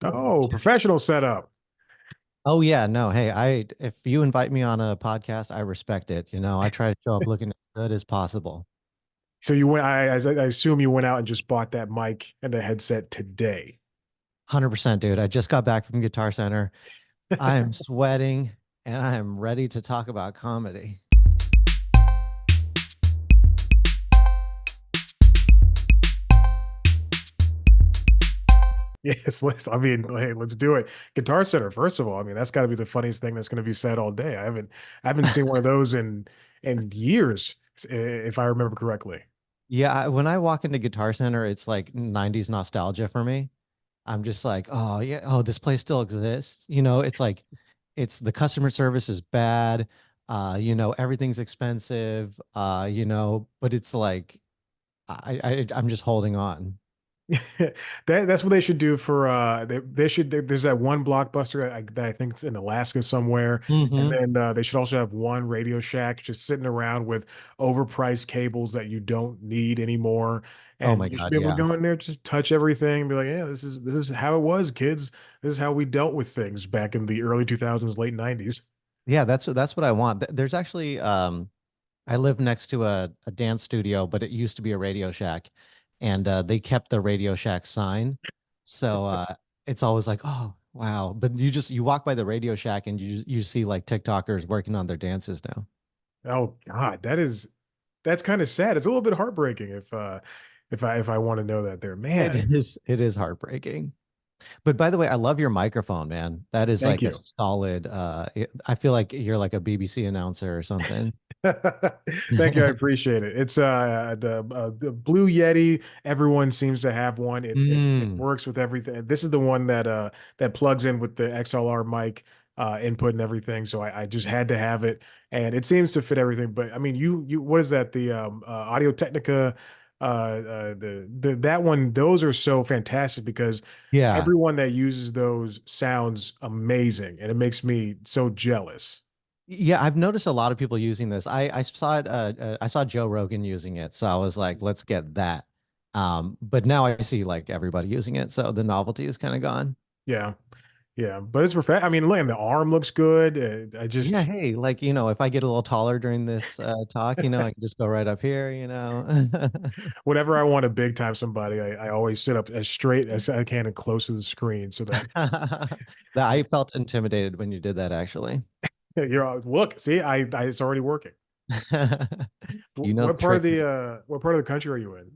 Oh, professional setup. Oh yeah, no. Hey, I if you invite me on a podcast, I respect it. I try to show up looking as good as possible. So you went, I assume you went out and just bought that mic and the headset today. 100%, dude. I just got back from Guitar Center. I am sweating and I am ready to talk about comedy. Yes, I mean, hey, let's do it. Guitar Center, first of all, I mean, that's got to be the funniest thing that's going to be said all day. I haven't seen one of those in years, if I remember correctly. Yeah, when I walk into Guitar Center, it's like 90s nostalgia for me. I'm just like, oh yeah, oh, this place still exists. It's like it's the customer service is bad. Everything's expensive. But it's like I'm just holding on. That's what they should do for they should there's that one blockbuster that I think it's in Alaska somewhere, and Hmm. then they should also have one Radio Shack just sitting around with overpriced cables that you don't need anymore, Oh and my you should God, be able to yeah. go in there, just touch everything and be like, yeah, this is how it was, kids. This is how we dealt with things back in the early 2000s, late 90s. Yeah, that's what I want. There's actually I live next to a dance studio, but it used to be a Radio Shack, and they kept the Radio Shack sign. So it's always like, oh wow. But you walk by the Radio Shack and you see like TikTokers working on their dances now. Oh God, that's kind of sad. It's a little bit heartbreaking if I want to know that there, It man. is heartbreaking. But by the way, I love your microphone, man. That is Thank like a you. solid I feel like you're like a BBC announcer or something. Thank you. I appreciate it. It's the Blue Yeti. Everyone seems to have one. It Mm. works with everything. This is the one that plugs in with the XLR mic input and everything. So I just had to have it, and it seems to fit everything. But I mean, you what is that? The Audio Technica, the that one. Those are so fantastic because Yeah. everyone that uses those sounds amazing, and it makes me so jealous. Yeah, I've noticed a lot of people using this. I saw it I saw Joe Rogan using it, so I was like, let's get that. But now I see like everybody using it, so the novelty is kind of gone. Yeah. Yeah, but it's perfect. I mean, look, and the arm looks good. I Yeah, just hey, like if I get a little taller during this talk, I can just go right up here. whenever I want to big time somebody, I always sit up as straight as I can and close to the screen so that That I felt intimidated when you did that actually. look, see, it's already working. You know the trick. What part of the country are you in?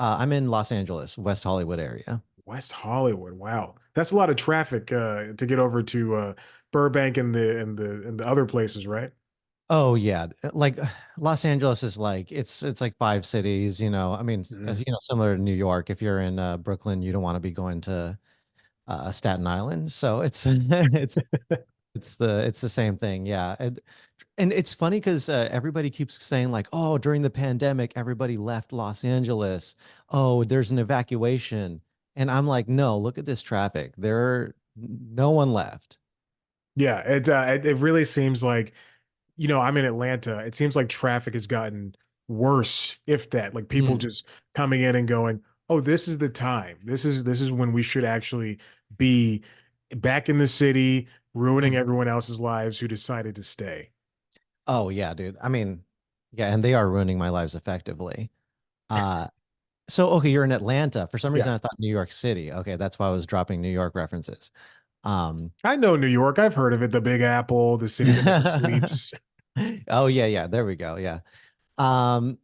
I'm in Los Angeles, West Hollywood area. West Hollywood. Wow. That's a lot of traffic to get over to Burbank and the other places, right? Oh yeah, like Los Angeles is like it's like five cities. I mean, Mhm. similar to New York. If you're in Brooklyn, you don't want to be going to Staten Island. So it's it's the same thing. Yeah, and it's funny because everybody keeps saying like, oh, during the pandemic, everybody left Los Angeles. Oh, there's an evacuation, and I'm like, no, look at this traffic. No one left. Yeah, it really seems like I'm in Atlanta. It seems like traffic has gotten worse, if that. Like people Mm, just coming in and going, "Oh, this is the time. This is when we should actually be back in the city, ruining mhm. everyone else's lives who decided to stay." Oh yeah, dude. I mean, yeah, and they are ruining my lives effectively. Uh, so okay, you're in Atlanta. For some Yeah, reason, I thought New York City. Okay, that's why I was dropping New York references. Um, I know New York. I've heard of it. The Big Apple, the city that never sleeps. oh yeah, yeah. There we go. Yeah.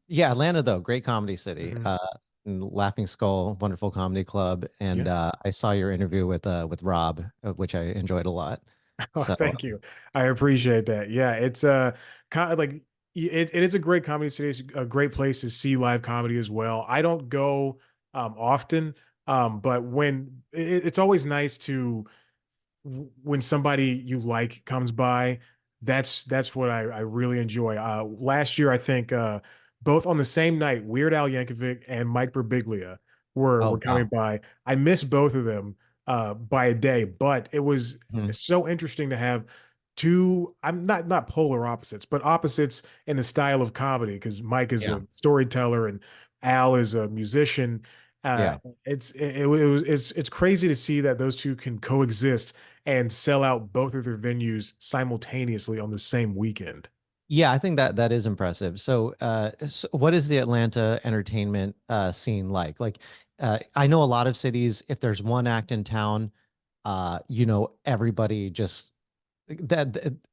Yeah, Atlanta though, great comedy city. Mhm. And Laughing Skull, wonderful comedy club, and Yeah. I saw your interview with Rob, which I enjoyed a lot. Oh, So, thank you. I appreciate that. Yeah, it's kind of like it is a great comedy city. It's a great place to see live comedy as well. I don't go often, but it's always nice to when somebody you like comes by. That's what I really enjoy. Last year, I think both on the same night, Weird Al Yankovic and Mike Birbiglia were oh coming wow. by. I missed both of them by a day, but it was Mhm. so interesting to have two. I'm not polar opposites, but opposites in the style of comedy because Mike is Yeah. a storyteller and Al is a musician. Yeah. It's crazy to see that those two can coexist and sell out both of their venues simultaneously on the same weekend. Yeah, I think that that is impressive. So, what is the Atlanta entertainment scene like? Like, I know a lot of cities, if there's one act in town, everybody just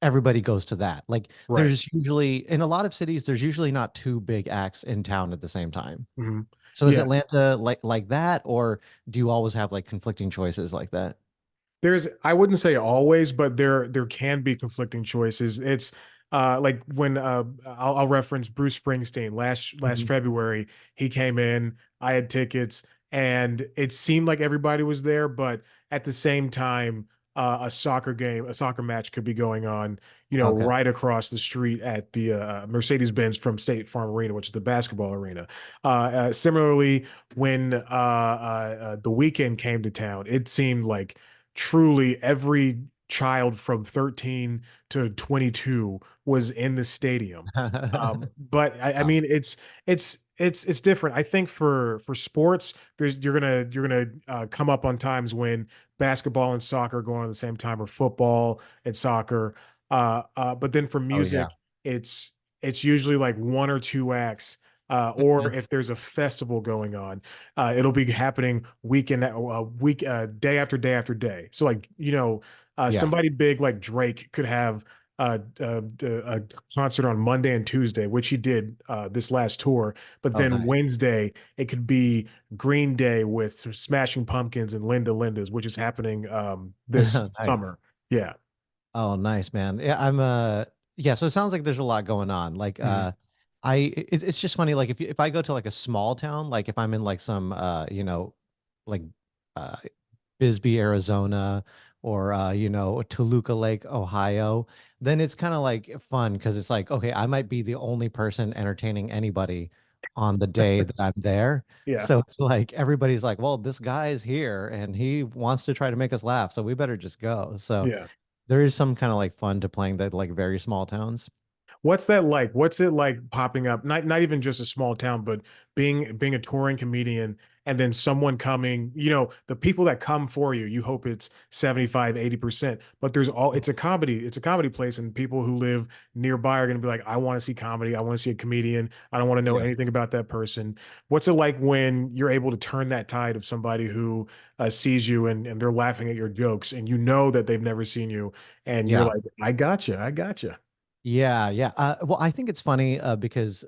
everybody goes to that. Like, Right. there's usually in a lot of cities, there's usually not two big acts in town at the same time. Mhm. So, is Yeah. Atlanta like that, or do you always have like conflicting choices like that? There's, I wouldn't say always, but there can be conflicting choices. It's like when I'll reference Bruce Springsteen last Mhm. February. He came in, I had tickets, and it seemed like everybody was there, but at the same time, a soccer match could be going on, Okay. right across the street at the Mercedes-Benz from State Farm Arena, which is the basketball arena. Similarly, when the weekend came to town, it seemed like truly every child from 13 to 22 was in the stadium. But I Wow. mean, it's different. I think for sports, you're gonna come up on times when basketball and soccer are going on at the same time, or football and soccer. But then for Oh yeah. music, it's it's usually like one or two acts. Or if there's a festival going on, it'll be happening day after day after day. So like, Yeah. somebody big like Drake could have a concert on Monday and Tuesday, which he did this last tour. But Oh, then nice. Wednesday, it could be Green Day with some Smashing Pumpkins and Linda Lindas, which is happening this Nice. summer. Yeah. Oh, nice, man. Yeah, yeah, so it sounds like there's a lot going on. Like Mhm. it's just funny like if I go to like a small town, like if I'm in like some like uh Bisbee, Arizona, or Toluca Lake, Ohio, then it's kind of like fun because it's like, okay, I might be the only person entertaining anybody on the day that I'm there. Yeah. So it's like everybody's like, well, this guy is here and he wants to try to make us laugh, so we better just go. So Yeah. there is some kind of like fun to playing that like very small towns. What's that like? What's it like popping up? Not even just a small town, but being a touring comedian and then someone coming, the people that come for you, you hope it's 75, 80%. But it's a comedy place, and people who live nearby are gonna be like, I want to see comedy, I want to see a comedian, I don't want to know Yeah. anything about that person. What's it like when you're able to turn that tide of somebody who sees you and they're laughing at your jokes and you know that they've never seen you and you're Yeah. like, I gotcha, I gotcha. Yeah, yeah. Well, I think it's funny because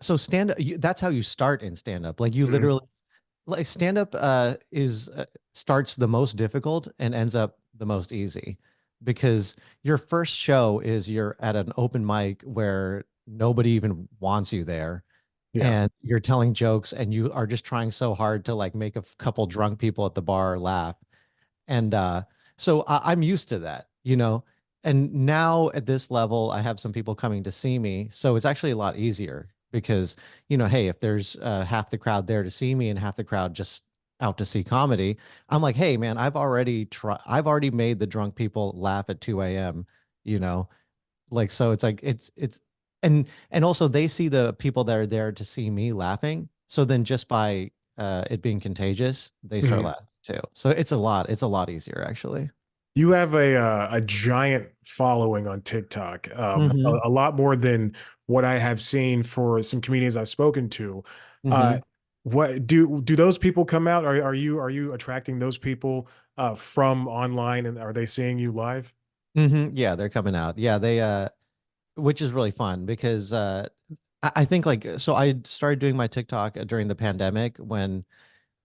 so stand up, that's how you start in stand up. Like you Mhm. literally like stand up is starts the most difficult and ends up the most easy because your first show is you're at an open mic where nobody even wants you there Yeah. and you're telling jokes and you are just trying so hard to like make a couple drunk people at the bar laugh. And so I'm used to that, you know. And now at this level, I have some people coming to see me. So it's actually a lot easier because, hey, if there's half the crowd there to see me and half the crowd just out to see comedy, I'm like, hey, man, I've already made the drunk people laugh at 2 a.m., you know, like, so it's like, and also they see the people that are there to see me laughing. So then just by it being contagious, they start Mhm. laughing too. So it's a lot easier actually. You have a giant following on TikTok, Hmm. a lot more than what I have seen for some comedians I've spoken to. Uh, Hmm. what do those people come out? Are you attracting those people from online, and are they seeing you live? Hmm. Yeah, they're coming out. Yeah, they which is really fun because I think like so I started doing my TikTok during the pandemic when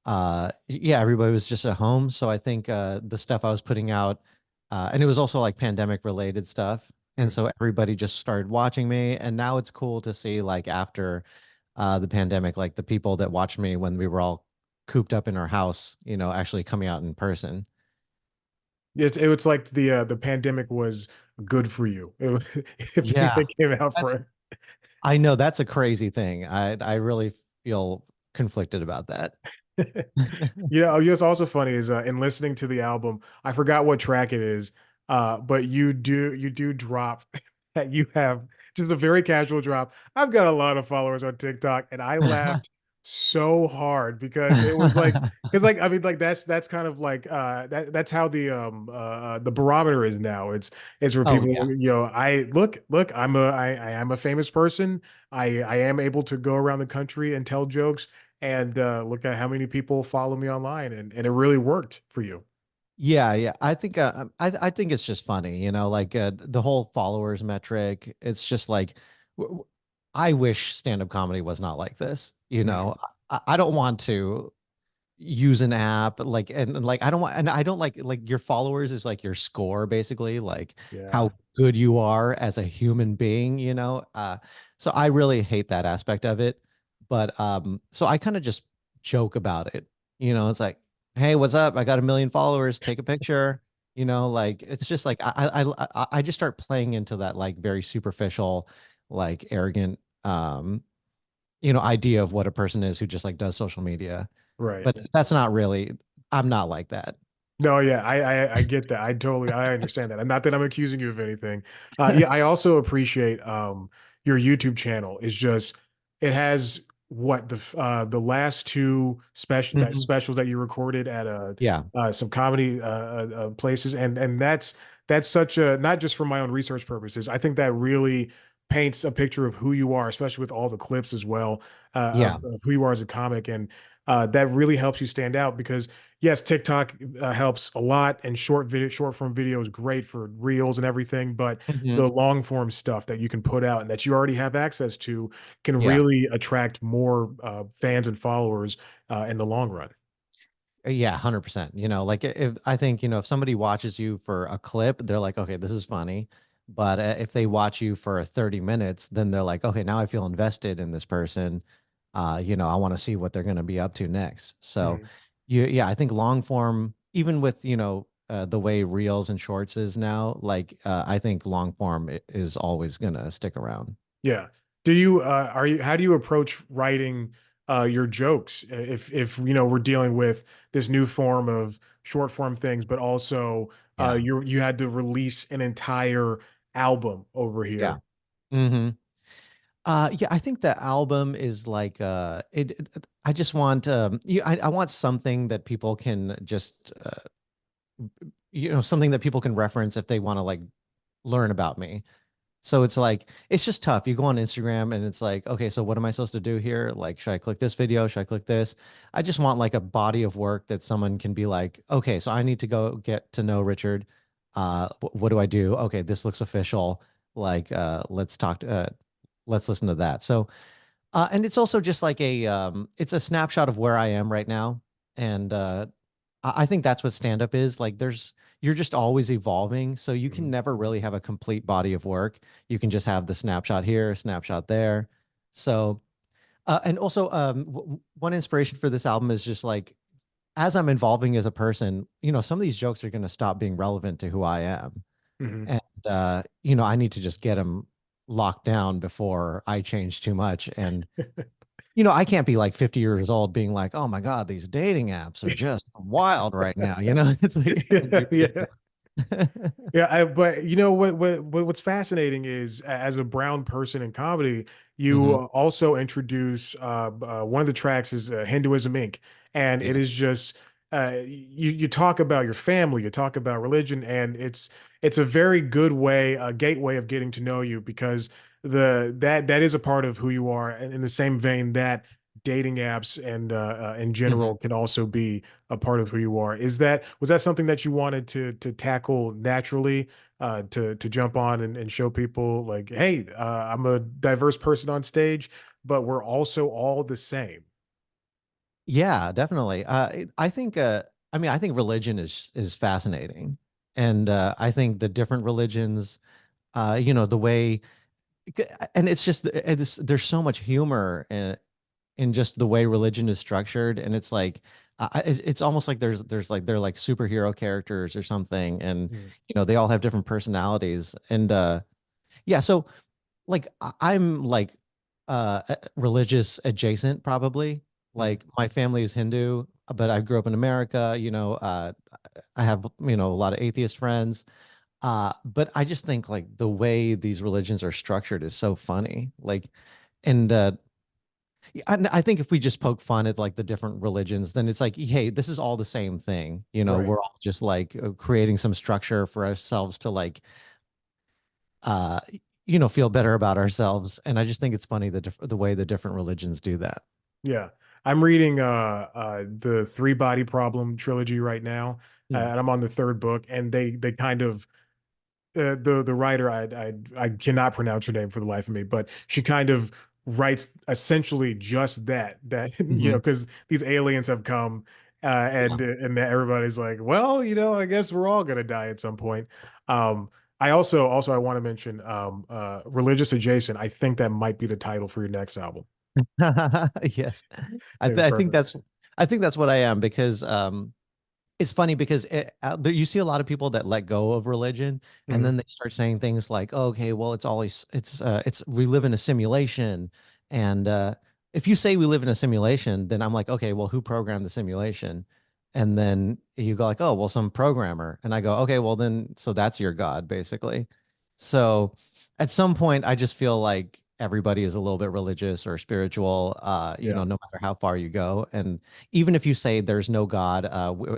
yeah, everybody was just at home. So I think the stuff I was putting out and it was also like pandemic related stuff. And Mhm. so everybody just started watching me. And now it's cool to see like after the pandemic, like the people that watched me when we were all cooped up in our house, actually coming out in person. It's like the pandemic was good for you if Yeah. they came out for That's it. I know that's a crazy thing. I really feel conflicted about that. What's also funny is in listening to the album, I forgot what track it is, but you do drop that you have just a very casual drop. I've got a lot of followers on TikTok, and I laughed so hard because it was like because like I mean like that's kind of like that's how the barometer is now. It's where Oh people, yeah. I look, I am a famous person. I am able to go around the country and tell jokes, and look at how many people follow me online, and it really worked for you. Yeah, yeah. I think it's just funny, like the whole followers metric. It's just like w- w- I wish stand-up comedy was not like this. Mhm. I don't want to use an app like and like I don't want and I don't like your followers is like your score basically, like Yeah. how good you are as a human being, so I really hate that aspect of it. But so I kind of just joke about it. It's like, hey, what's up? I got 1 million followers, take a picture. Like it's just like I just start playing into that like very superficial, like arrogant idea of what a person is who just like does social media. Right. But that's not really, I'm not like that. No, yeah, I get that. I understand that. And not that I'm accusing you of anything. Yeah, I also appreciate your YouTube channel is just it has what the last two Mhm. specials that you recorded at Yeah. some comedy places, and that's such a, not just for my own research purposes. I think that really paints a picture of who you are, especially with all the clips as well, Yeah. of who you are as a comic, and that really helps you stand out because yes, TikTok helps a lot, and short form video is great for reels and everything. But Mhm. the long form stuff that you can put out and that you already have access to can Yeah. really attract more fans and followers in the long run. Yeah, 100%. Like if I think, if somebody watches you for a clip, they're like, okay, this is funny. But if they watch you for 30 minutes, then they're like, okay, now I feel invested in this person. I want to see what they're going to be up to next. So, Mhm. yeah, I think long form, even with, the way reels and shorts is now, like, I think long form is always going to stick around. Yeah. Do you are you how do you approach writing your jokes if we're dealing with this new form of short form things, but also Yeah. you had to release an entire album over Yeah. here? hmm yeah, I think the album is like I just want I want something that people can just something that people can reference if they want to like learn about me. So it's like it's just tough. You go on Instagram and it's like, okay, so what am I supposed to do here? Like, should I click this video? Should I click this? I just want like a body of work that someone can be like, okay, so I need to go get to know Richard. What do I do? Okay, this looks official. Like, let's listen to that. So and it's also just like it's a snapshot of where I am right now. And I think that's what stand up is. Like you're just always evolving. So you can Mhm. never really have a complete body of work. You can just have the snapshot here, snapshot there. So, and also one inspiration for this album is just like, as I'm evolving as a person, some of these jokes are going to stop being relevant to who I am. Mhm. And, I need to just get them locked down before I change too much. And I can't be like 50 years old being like, oh my God, these dating apps are just wild right now. It's like Yeah, yeah. ridiculous. Yeah, but what's fascinating is as a brown person in comedy, you hmm also introduce one of the tracks is Hinduism Inc. And it Yeah. is just you talk about your family, you talk about religion, and it's a very good way, a gateway of getting to know you because that is a part of who you are, and in the same vein that dating apps and in hmm general can also be a part of who you are. Was that something that you wanted to tackle naturally, to jump on and show people like, hey, I'm a diverse person on stage, but we're also all the same. Yeah, definitely. I think, I think religion is fascinating. And I think the different religions, the way, and it's just, there's so much humor in just the way religion is structured, and it's like it's almost like there's like they're like superhero characters or something, and Mm, they all have different personalities, and yeah, so like I'm like religious adjacent probably. mm, Like my family is Hindu, but I grew up in America. I have a lot of atheist friends. But I just think like the way these religions are structured is so funny. Like, and Yeah, I think if we just poke fun at like the different religions, then it's like, hey, this is all the same thing. You know, Right. we're all just like creating some structure for ourselves to like, uh, feel better about ourselves. And I just think it's funny the way the different religions do that. Yeah. I'm reading the Three Body Problem trilogy right now, Hmm. and I'm on the third book, and they kind of the writer I cannot pronounce her name for the life of me, but she kind of writes essentially just that Hmm. because these aliens have come, Yeah. and everybody's like, well, I guess we're all gonna die at some point. I also I want to mention religious adjacent. I think that might be the title for your next album. Yes. It's I think perfect. that's what I am because it's funny because you see a lot of people that let go of religion and Mhm. then they start saying things like, oh, okay, well, it's we live in a simulation. And if you say we live in a simulation, then I'm like, okay, well, who programmed the simulation? And then you go like, oh, well, some programmer. And I go, okay, well, then, so that's your God, basically. So at some point, I just feel like everybody is a little bit religious or spiritual, Yeah. no matter how far you go. And even if you say there's no God,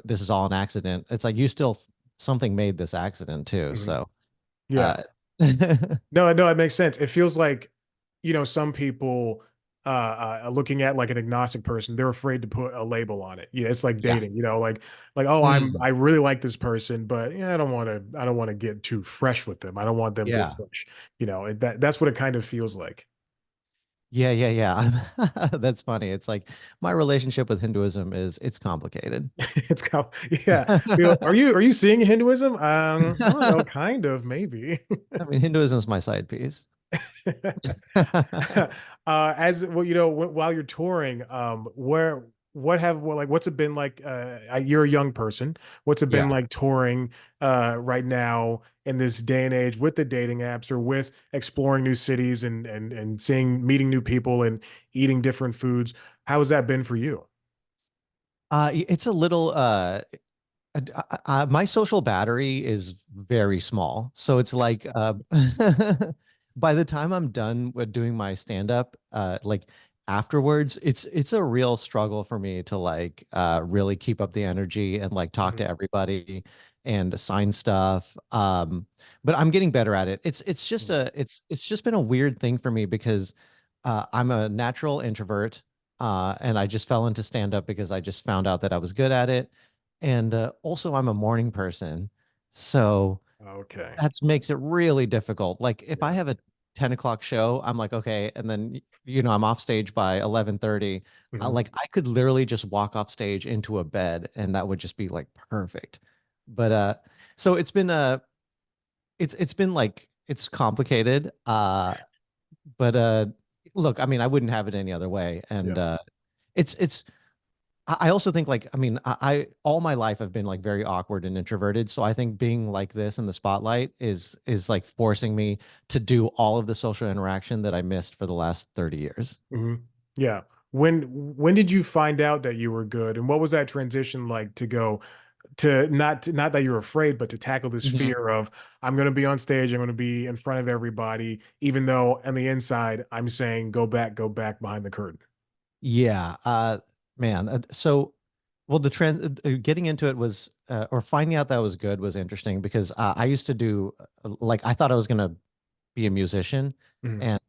this is all an accident, it's like you still something made this accident too. Mhm. So, Yeah. uh, No, no, it makes sense. It feels like, some people looking at like an agnostic person, they're afraid to put a label on it. Yeah, it's like yeah. dating, oh, Mm, I really like this person, but yeah, I don't want to get too fresh with them. I don't want them to yeah. fresh. That's what it kind of feels like. Yeah, yeah, yeah. That's funny. It's like my relationship with Hinduism is it's complicated. It's kind yeah. Are you seeing Hinduism? I don't know, kind of, maybe. I mean, Hinduism is my side piece. As well, while you're touring, what's it been like? You're a young person. What's it been Yeah. like touring right now in this day and age with the dating apps or with exploring new cities and meeting new people and eating different foods? How has that been for you? It's a little my social battery is very small. So it's like by the time I'm done with doing my stand up, like afterwards, it's a real struggle for me to like really keep up the energy and like talk Mhm. to everybody and assign stuff. But I'm getting better at it. It's just been a weird thing for me because I'm a natural introvert. And I just fell into stand up because I just found out that I was good at it. And also, I'm a morning person. So Okay. that makes it really difficult. Like, if I Yeah. have a 10 o'clock show, I'm like, okay. And then, I'm off stage by 11:30. Mhm. Like, I could literally just walk off stage into a bed and that would just be like perfect. But, so it's been like, it's complicated. But, look, I mean, I wouldn't have it any other way. And, Yeah. it's, I also think like I mean I all my life I've been like very awkward and introverted, so I think being like this in the spotlight is like forcing me to do all of the social interaction that I missed for the last 30 years. Mhm. Yeah. When did you find out that you were good, and what was that transition like to go to not that you're afraid, but to tackle this Mhm. fear of I'm going to be on stage, I'm going to be in front of everybody, even though on the inside I'm saying go back behind the curtain. Yeah, man. So, well, the trend getting into it was, or finding out that was good was interesting because I used to do, like, I thought I was gonna be a musician, Mhm. and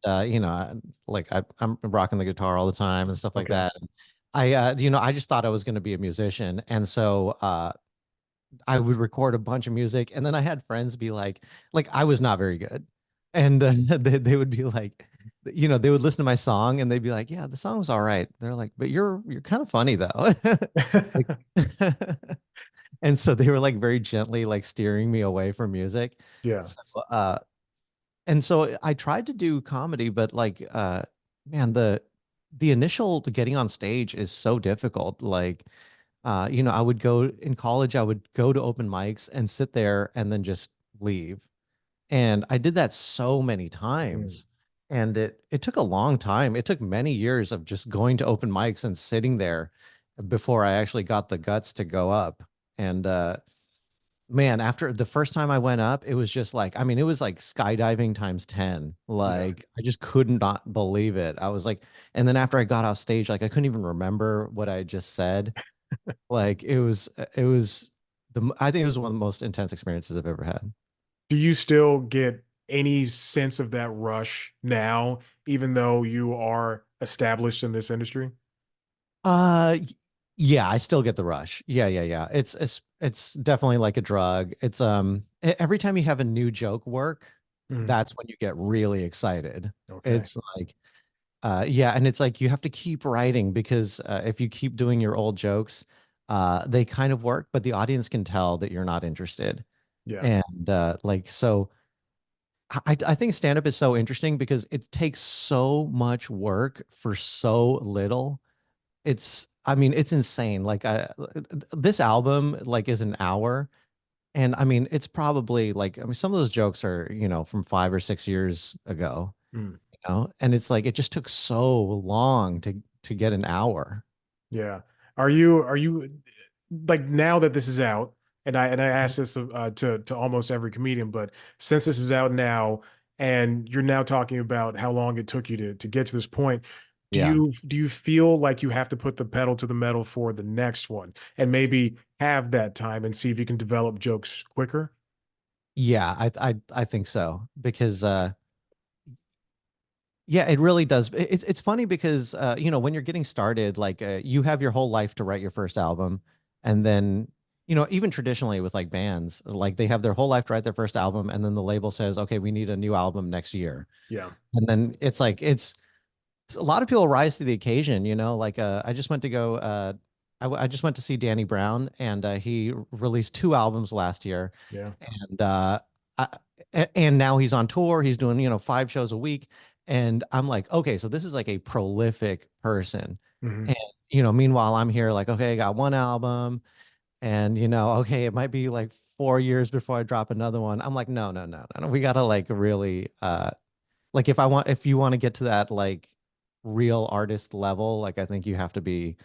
I'm rocking the guitar all the time and stuff like Okay. that. And I just thought I was gonna be a musician, and so I would record a bunch of music, and then I had friends be like I was not very good, and they would be like, they would listen to my song and they'd be like, yeah, the song was all right. They're like, but you're kind of funny though, like, and so they were like very gently like steering me away from music. Yeah. So, and so I tried to do comedy, but like, man, the initial getting on stage is so difficult. Like, I would go in college, I would go to open mics and sit there and then just leave. And I did that so many Mm. times. And it took a long time. It took many years of just going to open mics and sitting there before I actually got the guts to go up. And man, after the first time I went up, it was just like, I mean, it was like skydiving times 10. Yeah. Like, I just could not believe it. I was like, and then after I got off stage, like, I couldn't even remember what I just said. Like, it was I think it was one of the most intense experiences I've ever had. Do you still get any sense of that rush now, even though you are established in this industry? Y- yeah, I still get the rush. Yeah, yeah, yeah. It's definitely like a drug. It's every time you have a new joke work, Mhm. that's when you get really excited. Okay. It's like yeah, and it's like you have to keep writing because if you keep doing your old jokes, they kind of work, but the audience can tell that you're not interested. Yeah. And like so I think stand up is so interesting because it takes so much work for so little. I mean, it's insane. Like this album like is an hour, and I mean, it's probably like, I mean, some of those jokes are, from 5 or 6 years ago, Mm. and it's like it just took so long to get an hour. Yeah. Are you like now that this is out, and I ask this to almost every comedian, but since this is out now, and you're now talking about how long it took you to get to this point, Yeah. do you feel like you have to put the pedal to the metal for the next one and maybe have that time and see if you can develop jokes quicker? Yeah, I think so because yeah, it really does. It's funny because when you're getting started, like you have your whole life to write your first album, and then even traditionally with like bands, like they have their whole life to write their first album, and then the label says, okay, we need a new album next year, Yeah. and then it's like it's a lot of people rise to the occasion, like I just went to go I just went to see Danny Brown, and he released two albums last year, Yeah. and I, and now he's on tour, he's doing 5 shows a week, and I'm like, okay, so this is like a prolific person. Hmm. And meanwhile I'm here like, okay, I got one album, and okay, it might be like 4 years before I drop another one. I'm like, no, no, no, no, no. We gotta like really like if you want to get to that like real artist level, like I think you have to be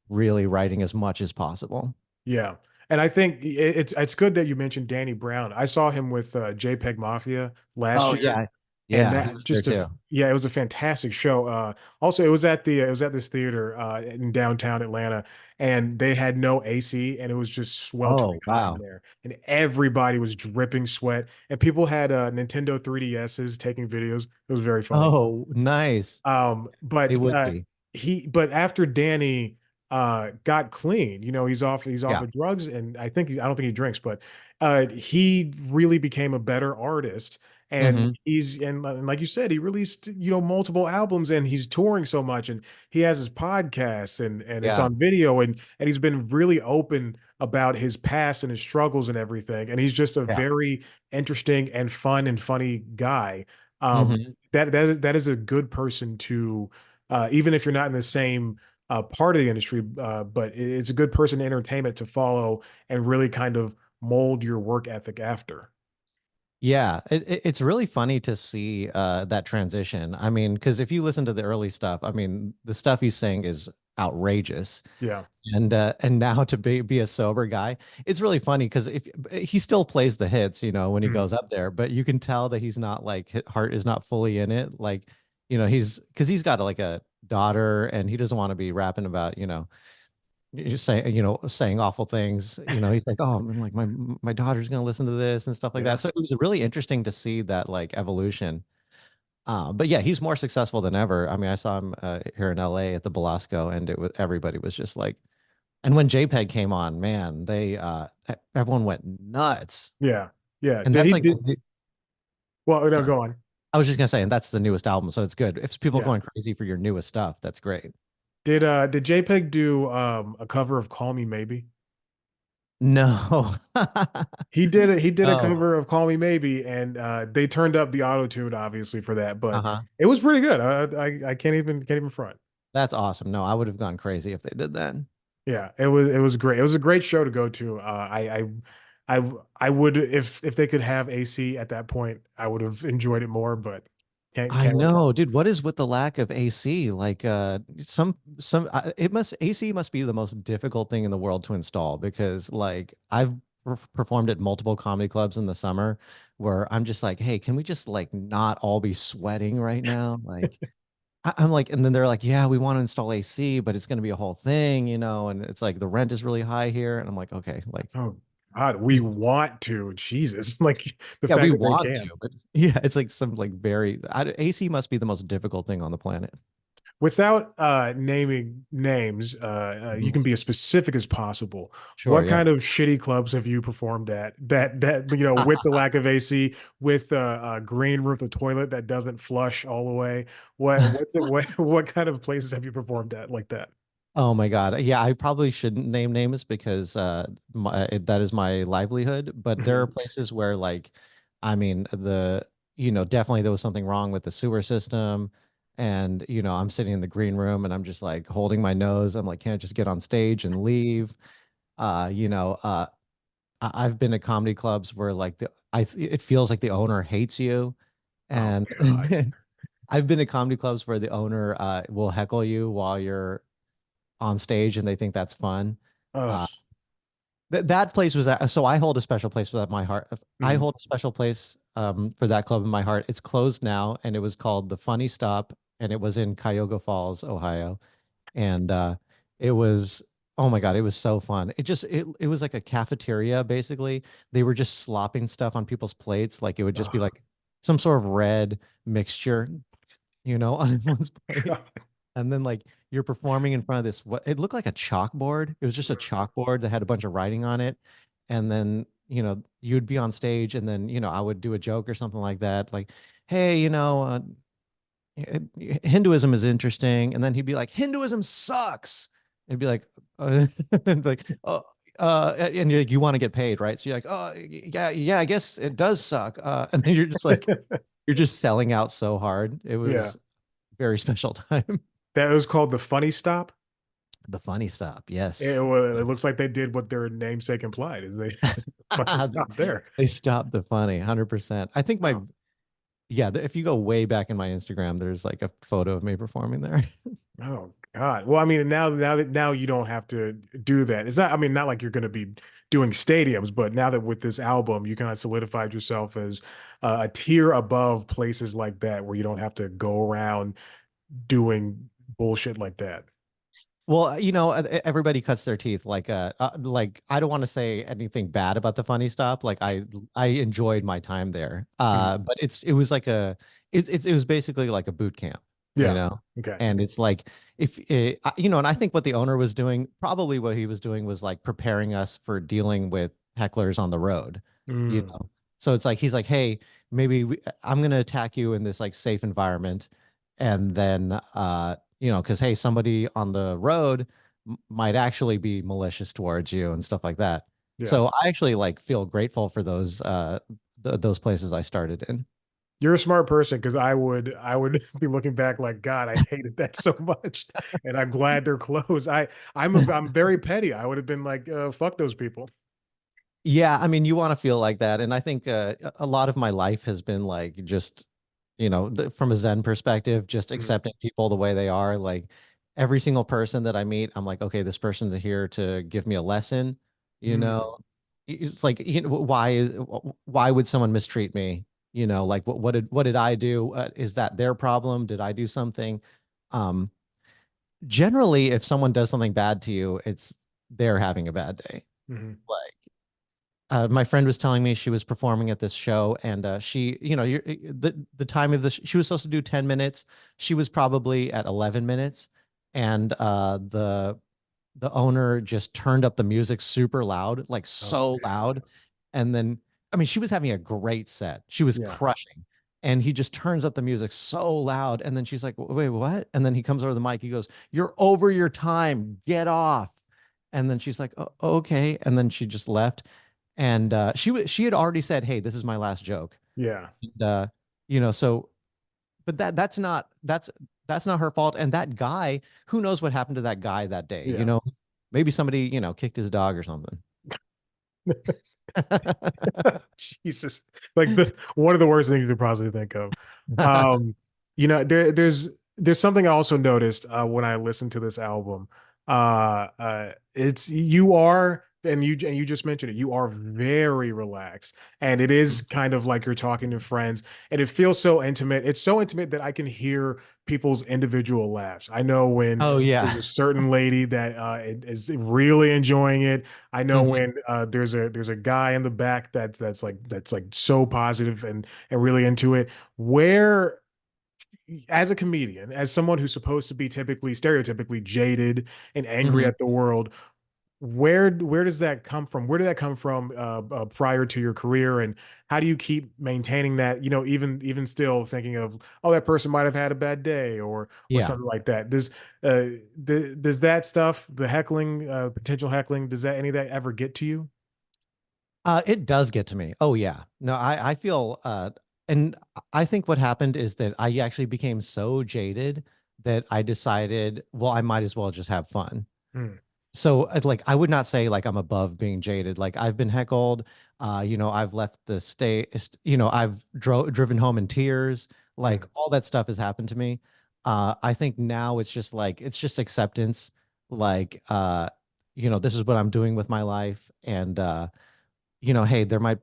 really writing as much as possible. Yeah. And I think it's good that you mentioned Danny Brown. I saw him with JPEG Mafia last Oh year, yeah. and Yeah, he that was there just a too. yeah, it was a fantastic show. Also, it was at this theater in downtown Atlanta, and they had no AC, and it was just sweltering Oh, hot in wow. there, and everybody was dripping sweat, and people had Nintendo 3DSs taking videos. It was very funny. Oh, nice. They But would be. but after Danny got clean, he's off Yeah. of drugs, and I don't think he drinks, but he really became a better artist. And Hmm. and like you said, he released, multiple albums, and he's touring so much, and he has his podcast, and it's Yeah. on video, and he's been really open about his past and his struggles and everything. And he's just a Yeah. very interesting and fun and funny guy. Hmm. That is a good person to, even if you're not in the same part of the industry, but it's a good person in entertainment to follow and really kind of mold your work ethic after. Yeah, it's really funny to see that transition. I mean, because if you listen to the early stuff, I mean, the stuff he's saying is outrageous. Yeah. And now to be a sober guy, it's really funny because if he still plays the hits, when he Mhm. goes up there, but you can tell that he's not like his heart is not fully in it. Like, he's because he's got like a daughter, and he doesn't want to be rapping about, you just saying awful things. He's like, oh, I'm like my daughter's gonna listen to this and stuff like Yeah. that. So it was really interesting to see that like evolution. But yeah, he's more successful than ever. I mean, I saw him here in LA at the Belasco, and it was everybody was just like, and when JPEG came on, man, they everyone went nuts. Yeah. Yeah. And Did that's he like did well, no, sorry, go on. I was just gonna say, and that's the newest album, so it's good. If people Yeah. going crazy for your newest stuff, that's great. Did JPEG do a cover of Call Me Maybe? No. He did a Oh, cover of Call Me Maybe, and they turned up the auto tune obviously for that, but uh-huh. it was pretty good. I can't even front. That's awesome. No, I would have gone crazy if they did that. Yeah, it was great. It was a great show to go to. I would, if they could have AC at that point, I would have enjoyed it more, but I can't really help know, it. dude. What is with the lack of AC? Like, it must AC must be the most difficult thing in the world to install because, like, I've performed at multiple comedy clubs in the summer where I'm just like, hey, can we just like not all be sweating right now? Like, I'm like, and then they're like, yeah, we want to install AC, but it's going to be a whole thing, and it's like the rent is really high here. And I'm like, okay, like, Oh God, we want to. Jesus. Like the yeah, we fact that they want to, can. but yeah, it's like some like AC must be the most difficult thing on the planet. Without naming names, you Mhm. can be as specific as possible. Sure, What yeah. kind of shitty clubs have you performed at that with the lack of AC, with a green roof, the toilet that doesn't flush all the way? What's it? What kind of places have you performed at like that? Oh my God. Yeah, I probably shouldn't name names because that is my livelihood. But there are Mhm. places where, like, I mean, definitely there was something wrong with the sewer system. And, I'm sitting in the green room and I'm just like holding my nose. I'm like, can't I just get on stage and leave? Uh, you know, uh, I've been to comedy clubs where like it feels like the owner hates you. Oh And God. I've been to comedy clubs where the owner will heckle you while you're on stage and they think that's fun. Ugh. Uh, that place was so I hold a special place for that in my heart. I Mhm. hold a special place for that club in my heart. It's closed now and it was called The Funny Stop and it was in Cuyahoga Falls, Ohio. And it was oh my God, it was so fun. It was like a cafeteria basically. They were just slopping stuff on people's plates. Like it would just be Oh like some sort of red mixture, on everyone's plate. God. And then like you're performing in front of this what it looked like a chalkboard. It was just a chalkboard that had a bunch of writing on it. And then, you'd be on stage and then, I would do a joke or something like that. Like, hey, Hinduism is interesting. And then he'd be like, Hinduism sucks. It'd be like, and like, oh, and you want to get paid, right? So you're like, oh, yeah, yeah, I guess it does suck. And then you're just selling out so hard. It Yeah. was very special time. That was called the funny stop. The funny stop, It, yes. well, it looks like they did what their namesake implied, is they funny stop there. They stopped the funny, 100%. I think Oh, yeah, if you go way back in my Instagram, there's like a photo of me performing there. oh God. Well, I mean, now you don't have to do that. It's not, I mean, not like you're going to be doing stadiums, but now that with this album, you kind of solidified yourself as a tier above places like that where you don't have to go around doing bullshit like that. Well, everybody cuts their teeth. Like I don't want to say anything bad about the funny stop. Like I enjoyed my time there. Mhm. But it was like it was basically like a boot camp, you Yeah. know. Okay. And it's like if and I think what the owner was doing, probably what he was doing was like preparing us for dealing with hecklers on the road, you Mm. know. So it's like he's like, hey, I'm gonna attack you in this like safe environment, and then because hey, somebody on the road might actually be malicious towards you and stuff like that. Yeah. So I actually like feel grateful for those places I started in. You're a smart person because I would be looking back like God, I hated that so much, and I'm glad they're closed. I'm very petty. I would have been like, fuck those people. Yeah, I mean, you want to feel like that, and I think a lot of my life has been like just, from a Zen perspective, just Mhm. accepting people the way they are. Like every single person that I meet, I'm like, okay, this person's here to give me a lesson. You Mm. know, it's like, why would someone mistreat me? Like what did I do? Is that their problem? Did I do something? Um, Generally, if someone does something bad to you, it's they're having a bad day. Mhm. Like my friend was telling me she was performing at this show, and she, the time of she was supposed to do 10 minutes. She was probably at 11 minutes, and the owner just turned up the music super loud, like Oh so man. loud, and then I mean she was having a great set. She was Yeah. crushing. And he just turns up the music so loud. And then she's like, wait, what? And then he comes over the mic. He goes, you're over your time. Get off. And then she's like, oh, okay. And then she just left. And she had already said, "Hey, this is my last joke." Yeah. And, so, but that's not her fault. And that guy, who knows what happened to that guy that day? Yeah. Maybe somebody kicked his dog or something. Jesus. Like the one of the worst things you could possibly think of. Um, there's something I also noticed when I listened to this album. It's you are and you just mentioned it. You are very relaxed, and it is kind of like you're talking to friends, and it feels so intimate. It's so intimate that I can hear people's individual laughs. I know when Oh there's yeah. a certain lady that is really enjoying it. I know Mhm. when there's a guy in the back that's like so positive and really into it. Where as a comedian, as someone who's supposed to be typically stereotypically jaded and angry Mhm. at the world, where does that come from? Where did that come from prior to your career, and how do you keep maintaining that? Even still thinking of, oh, that person might have had a bad day, or Yeah. something like that. Uh, does that stuff, the heckling, potential heckling, does that any of that ever get to you? It does get to me. Oh yeah. No, I feel and I think what happened is that I actually became so jaded that I decided, well, I might as well just have fun. Hmm, So like I would not say like I'm above being jaded. Like I've been heckled, I've left the state, I've driven home in tears. Like hmm. all that stuff has happened to me. I think now it's just like it's just acceptance. Like this is what I'm doing with my life, and hey, there might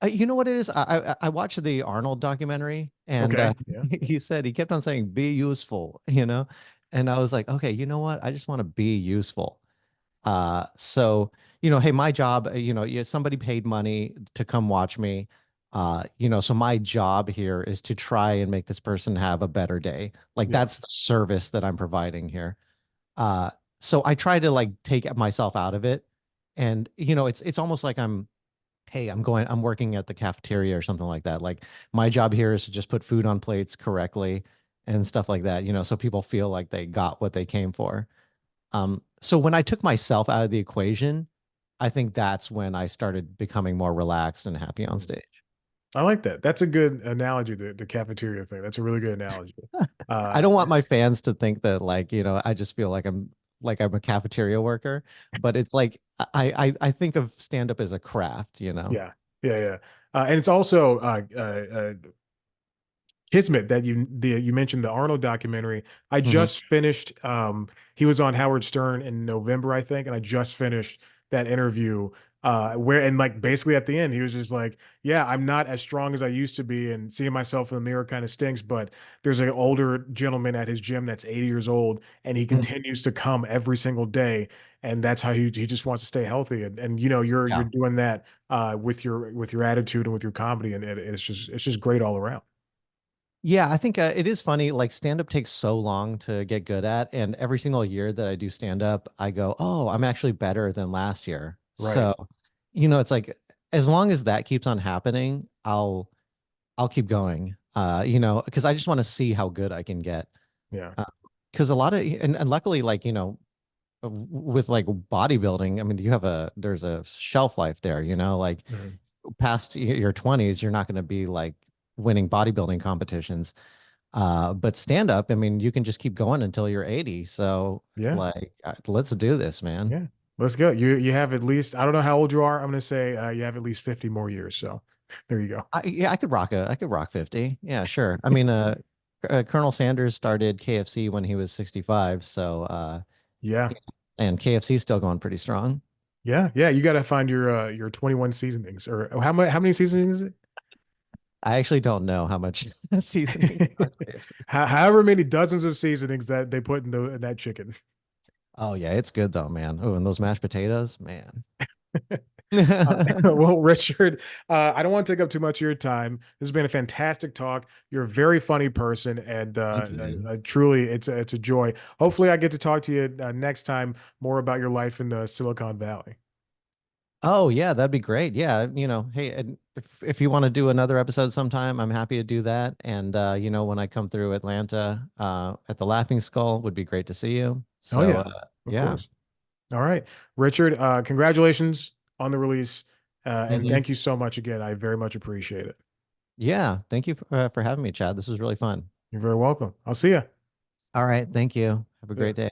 you know what it is? I watched the Arnold documentary, and Okay, yeah, he kept on saying be useful, and I was like, okay, you know what? I just want to be useful. So hey, my job, somebody paid money to come watch me. So my job here is to try and make this person have a better day. Like yeah, that's the service that I'm providing here. Uh, so I try to like take myself out of it, and it's almost like I'm working at the cafeteria or something like that. Like my job here is to just put food on plates correctly and stuff like that, so people feel like they got what they came for. So when I took myself out of the equation, I think that's when I started becoming more relaxed and happy on mhm. stage. I like that. That's a good analogy. The cafeteria thing. That's a really good analogy. I Uh, don't want my fans to think that like, I just feel like I'm a cafeteria worker, but it's like I think of stand up as a craft. yeah, yeah, yeah. And it's also Kismet that you mentioned the Arnold documentary. I Hmm. just finished. He was on Howard Stern in November, I think, and I just finished that interview. Where and like basically at the end, he was just like, "Yeah, I'm not as strong as I used to be, and seeing myself in the mirror kind of stinks." But there's an older gentleman at his gym that's 80 years old, and he continues to come every single day, and that's how he just wants to stay healthy. And you're Yeah. doing that with your attitude and with your comedy, and it's just great all around. Yeah, I think it is funny. Like stand up takes so long to get good at, and every single year that I do stand up, I go, "Oh, I'm actually better than last year." Right. So, it's like as long as that keeps on happening, I'll keep going. Because I just want to see how good I can get. Yeah. Because a lot of and luckily, like with like bodybuilding, I mean, there's a shelf life there. Like Mhm. past your 20s, you're not going to be like winning bodybuilding competitions. But stand up, I mean, you can just keep going until you're 80. So Yeah. like, let's do this, man. Yeah. Let's go. You have at least, I don't know how old you are. I'm gonna say you have at least 50 more years. So there you go. Yeah, I could rock 50. Yeah, sure. I mean, Colonel Sanders started KFC when he was 65. So, Yeah. and KFC is still going pretty strong. Yeah. Yeah. You gotta find your 21 seasonings or how many seasonings is it? I actually don't know how much seasoning on KFC. However many dozens of seasonings that they put in that chicken. Oh yeah, it's good though, man. Oh, and those mashed potatoes, man. Well, Richard, I don't want to take up too much of your time. This has been a fantastic talk. You're a very funny person, and Thank you, man. truly, it's a joy. Hopefully, I get to talk to you next time more about your life in the Silicon Valley. Oh yeah, that'd be great. Yeah, hey, and if you want to do another episode sometime, I'm happy to do that. And when I come through Atlanta, at the Laughing Skull, would be great to see you. Oh So, yeah, of yeah. course. All right, Richard. Congratulations on the release, and Hmm. thank you so much again. I very much appreciate it. Yeah, thank you for having me, Chad. This was really fun. You're very welcome. I'll see you. All right, thank you. Have a Yeah. great day.